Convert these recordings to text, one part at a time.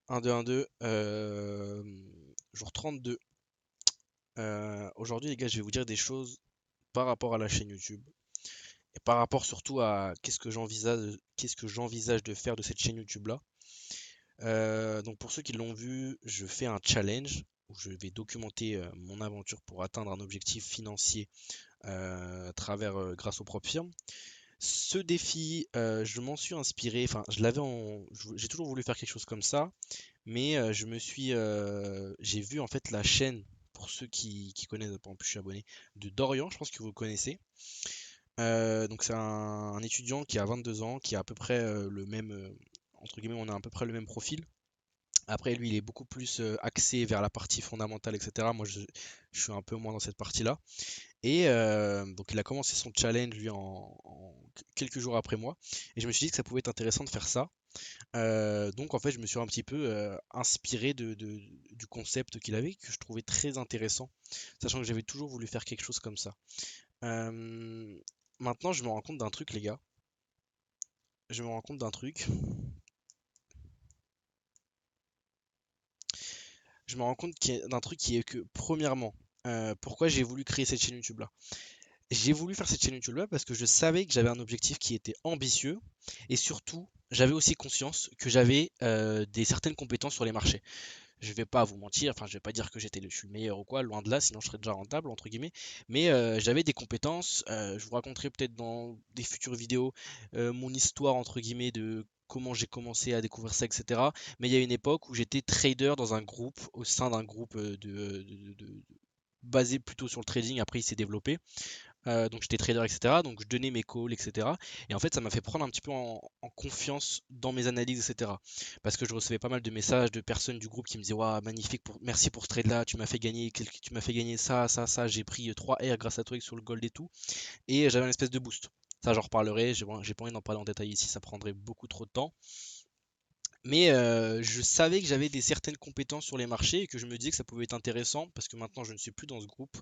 1, 2, 1, 2. Jour 32. Aujourd'hui, les gars, je vais vous dire des choses par rapport à la chaîne YouTube et par rapport surtout à qu'est-ce que j'envisage de faire de cette chaîne YouTube là. Donc pour ceux qui l'ont vu, je fais un challenge où je vais documenter mon aventure pour atteindre un objectif financier grâce aux propres firmes. Ce défi, je m'en suis inspiré, enfin, j'ai toujours voulu faire quelque chose comme ça, mais j'ai vu en fait la chaîne, pour ceux qui connaissent, par exemple, je suis abonné, de Dorian, je pense que vous le connaissez. Donc c'est un étudiant qui a 22 ans, qui a à peu près le même, entre guillemets, on a à peu près le même profil. Après, lui, il est beaucoup plus axé vers la partie fondamentale, etc. Moi, je suis un peu moins dans cette partie-là. Et donc il a commencé son challenge lui quelques jours après moi. Et je me suis dit que ça pouvait être intéressant de faire ça. Donc en fait je me suis un petit peu inspiré du concept qu'il avait, que je trouvais très intéressant, sachant que j'avais toujours voulu faire quelque chose comme ça. Euh, Maintenant je me rends compte d'un truc les gars. Je me rends compte d'un truc. Je me rends compte d'un truc qui est que premièrement, pourquoi j'ai voulu créer cette chaîne YouTube là? J'ai voulu faire cette chaîne YouTube là parce que je savais que j'avais un objectif qui était ambitieux et surtout j'avais aussi conscience que j'avais des certaines compétences sur les marchés. Je vais pas vous mentir, enfin je vais pas dire que je suis le meilleur ou quoi, loin de là, sinon je serais déjà rentable entre guillemets. Mais j'avais des compétences. Je vous raconterai peut-être dans des futures vidéos mon histoire entre guillemets de comment j'ai commencé à découvrir ça, etc. Mais il y a une époque où j'étais trader dans un groupe, au sein d'un groupe basé plutôt sur le trading. Après il s'est développé. Donc j'étais trader, etc. Donc je donnais mes calls, etc. Et en fait, ça m'a fait prendre un petit peu en confiance dans mes analyses, etc. Parce que je recevais pas mal de messages de personnes du groupe qui me disaient: Waouh, magnifique, merci pour ce trade-là, tu m'as fait gagner ça, ça, ça, j'ai pris 3 R grâce à toi sur le gold et tout. Et j'avais une espèce de boost. Ça, j'en reparlerai, j'ai pas envie d'en parler en détail ici, ça prendrait beaucoup trop de temps. Mais je savais que j'avais des certaines compétences sur les marchés et que je me disais que ça pouvait être intéressant parce que maintenant je ne suis plus dans ce groupe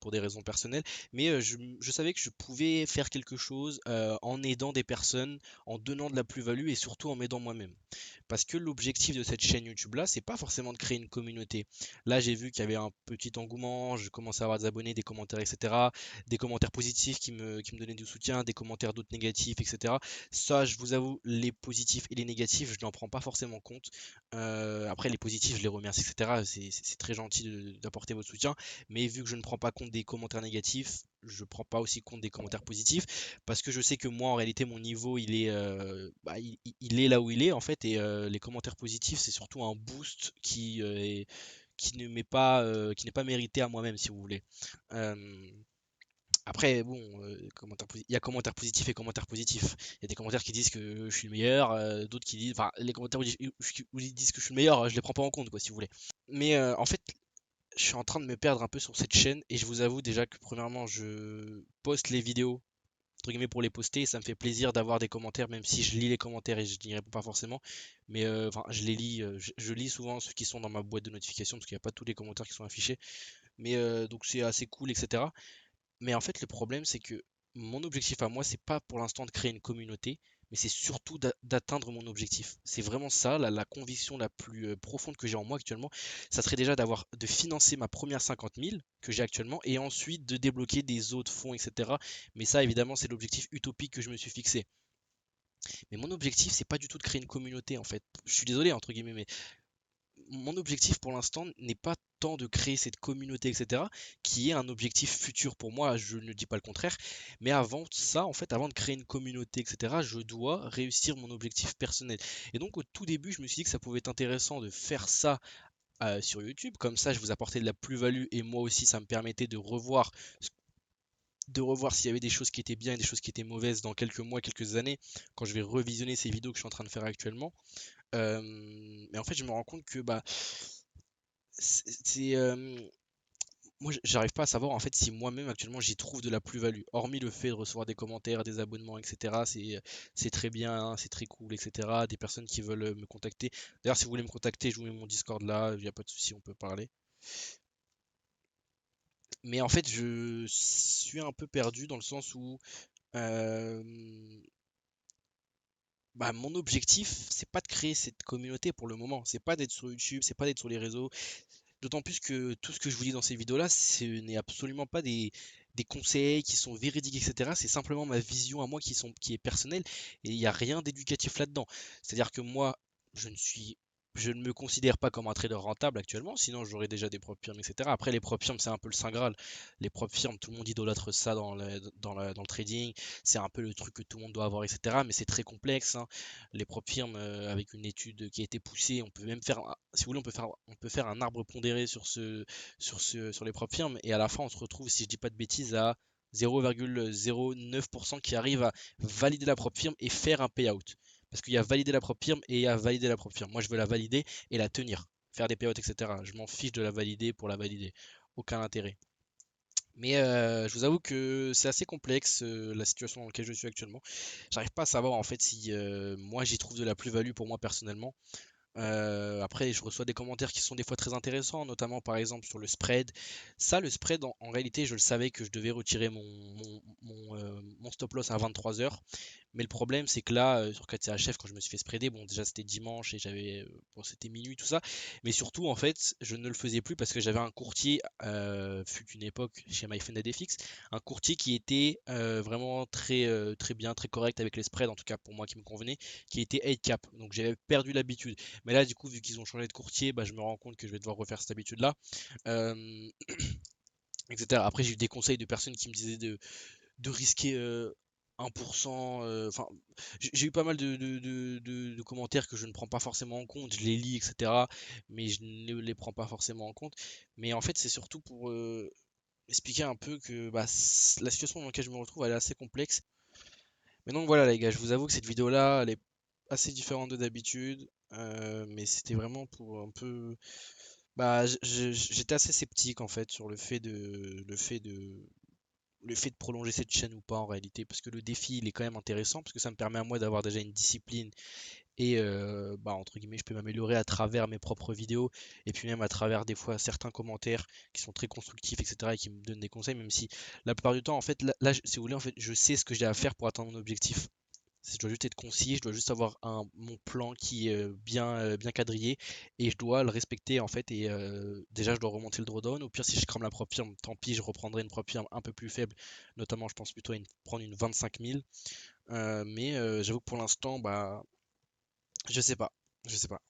pour des raisons personnelles. Mais je savais que je pouvais faire quelque chose en aidant des personnes, en donnant de la plus-value et surtout en m'aidant moi-même. Parce que l'objectif de cette chaîne YouTube là, c'est pas forcément de créer une communauté. Là, j'ai vu qu'il y avait un petit engouement, je commençais à avoir des abonnés, des commentaires, etc. Des commentaires positifs qui me donnaient du soutien, des commentaires d'autres négatifs, etc. Ça, je vous avoue, les positifs et les négatifs, je n'en prends pas forcément compte. Après, les positifs, je les remercie, etc. C'est très gentil d'apporter votre soutien. Mais vu que je ne prends pas compte des commentaires négatifs, je prends pas aussi compte des commentaires positifs. Parce que je sais que moi, en réalité, mon niveau, il est là où il est, en fait. Et les commentaires positifs, c'est surtout un boost qui n'est pas mérité à moi-même, si vous voulez. Euh, Après, bon, il y a commentaires positifs et commentaires positifs. Il y a des commentaires qui disent que je suis le meilleur, d'autres qui disent, enfin, les commentaires où ils disent que je suis le meilleur, je les prends pas en compte, quoi, si vous voulez. Mais en fait, je suis en train de me perdre un peu sur cette chaîne et je vous avoue déjà que premièrement, je poste les vidéos entre guillemets pour les poster et ça me fait plaisir d'avoir des commentaires, même si je lis les commentaires et je n'y réponds pas forcément. Mais enfin, je les lis, je lis souvent ceux qui sont dans ma boîte de notification parce qu'il n'y a pas tous les commentaires qui sont affichés. Mais donc c'est assez cool, etc. Mais en fait, le problème, c'est que mon objectif à moi, c'est pas pour l'instant de créer une communauté, mais c'est surtout d'atteindre mon objectif. C'est vraiment ça, la conviction la plus profonde que j'ai en moi actuellement. Ça serait déjà de financer ma première 50 000 que j'ai actuellement et ensuite de débloquer des autres fonds, etc. Mais ça, évidemment, c'est l'objectif utopique que je me suis fixé. Mais mon objectif, c'est pas du tout de créer une communauté, en fait. Je suis désolé, entre guillemets, mais mon objectif pour l'instant n'est pas tant de créer cette communauté, etc., qui est un objectif futur pour moi, je ne dis pas le contraire, mais avant ça, en fait, avant de créer une communauté, etc., je dois réussir mon objectif personnel. Et donc au tout début, je me suis dit que ça pouvait être intéressant de faire ça sur YouTube, comme ça je vous apportais de la plus-value et moi aussi ça me permettait de revoir s'il y avait des choses qui étaient bien et des choses qui étaient mauvaises dans quelques mois, quelques années, quand je vais revisionner ces vidéos que je suis en train de faire actuellement. Mais en fait, je me rends compte que bah, moi, j'arrive pas à savoir en fait si moi-même actuellement j'y trouve de la plus-value. Hormis le fait de recevoir des commentaires, des abonnements, etc. C'est très bien, hein, c'est très cool, etc. Des personnes qui veulent me contacter. D'ailleurs, si vous voulez me contacter, je vous mets mon Discord là, il n'y a pas de souci, on peut parler. Mais en fait, je suis un peu perdu dans le sens où euh, Bah, mon objectif, c'est pas de créer cette communauté pour le moment. C'est pas d'être sur YouTube, c'est pas d'être sur les réseaux. D'autant plus que tout ce que je vous dis dans ces vidéos-là, ce n'est absolument pas des conseils qui sont véridiques, etc. C'est simplement ma vision à moi qui est personnelle et il n'y a rien d'éducatif là-dedans. C'est-à-dire que moi, je ne suis, je ne me considère pas comme un trader rentable actuellement, sinon j'aurais déjà des prop firmes, etc. Après, les prop firmes, c'est un peu le saint Graal. Les prop firmes, tout le monde idolâtre ça dans le trading. C'est un peu le truc que tout le monde doit avoir, etc. Mais c'est très complexe, hein. Les prop firmes, avec une étude qui a été poussée, on peut même faire, si vous voulez, on peut faire un arbre pondéré sur les prop firmes, et à la fin, on se retrouve, si je dis pas de bêtises, à 0,09% qui arrive à valider la prop firme et faire un payout. Parce qu'il y a valider la prop firme et il y a valider la prop firme. Moi, je veux la valider et la tenir, faire des payouts, etc. Je m'en fiche de la valider pour la valider. Aucun intérêt. Mais je vous avoue que c'est assez complexe, la situation dans laquelle je suis actuellement. J'arrive pas à savoir en fait si moi j'y trouve de la plus-value pour moi personnellement. Après, je reçois des commentaires qui sont des fois très intéressants, notamment par exemple sur le spread. Ça, le spread, en réalité, je le savais que je devais retirer mon stop loss à 23 heures. Mais le problème, c'est que là, sur 4CHF, quand je me suis fait spreader, bon, déjà c'était dimanche et bon, c'était minuit, tout ça. Mais surtout, en fait, je ne le faisais plus parce que j'avais un courtier, fut une époque chez MyFNADFX, un courtier qui était vraiment très bien, très correct avec les spreads, en tout cas pour moi qui me convenait, qui était 8 cap. Donc j'avais perdu l'habitude. Mais là, du coup, vu qu'ils ont changé de courtier, bah, je me rends compte que je vais devoir refaire cette habitude-là, euh, etc. Après, j'ai eu des conseils de personnes qui me disaient de risquer 1%. Enfin, j'ai eu pas mal de commentaires que je ne prends pas forcément en compte. Je les lis, etc. Mais je ne les prends pas forcément en compte. Mais en fait, c'est surtout pour expliquer un peu que bah, la situation dans laquelle je me retrouve, elle est assez complexe. Mais donc voilà, les gars, je vous avoue que cette vidéo-là, elle est assez différente de d'habitude. Mais c'était vraiment pour un peu. Bah, j'étais assez sceptique en fait sur le fait de prolonger cette chaîne ou pas en réalité, parce que le défi il est quand même intéressant, parce que ça me permet à moi d'avoir déjà une discipline et bah, entre guillemets je peux m'améliorer à travers mes propres vidéos et puis même à travers des fois certains commentaires qui sont très constructifs, etc., et qui me donnent des conseils, même si la plupart du temps en fait là, si vous voulez, en fait je sais ce que j'ai à faire pour atteindre mon objectif. Je dois juste être concis, je dois juste avoir mon plan qui est bien quadrillé et je dois le respecter en fait. Et déjà, je dois remonter le drawdown. Au pire, si je crame la propre firme, tant pis, je reprendrai une propre firme un peu plus faible. Notamment, je pense plutôt prendre une 25 000. Mais j'avoue que pour l'instant, bah, je sais pas. Je sais pas.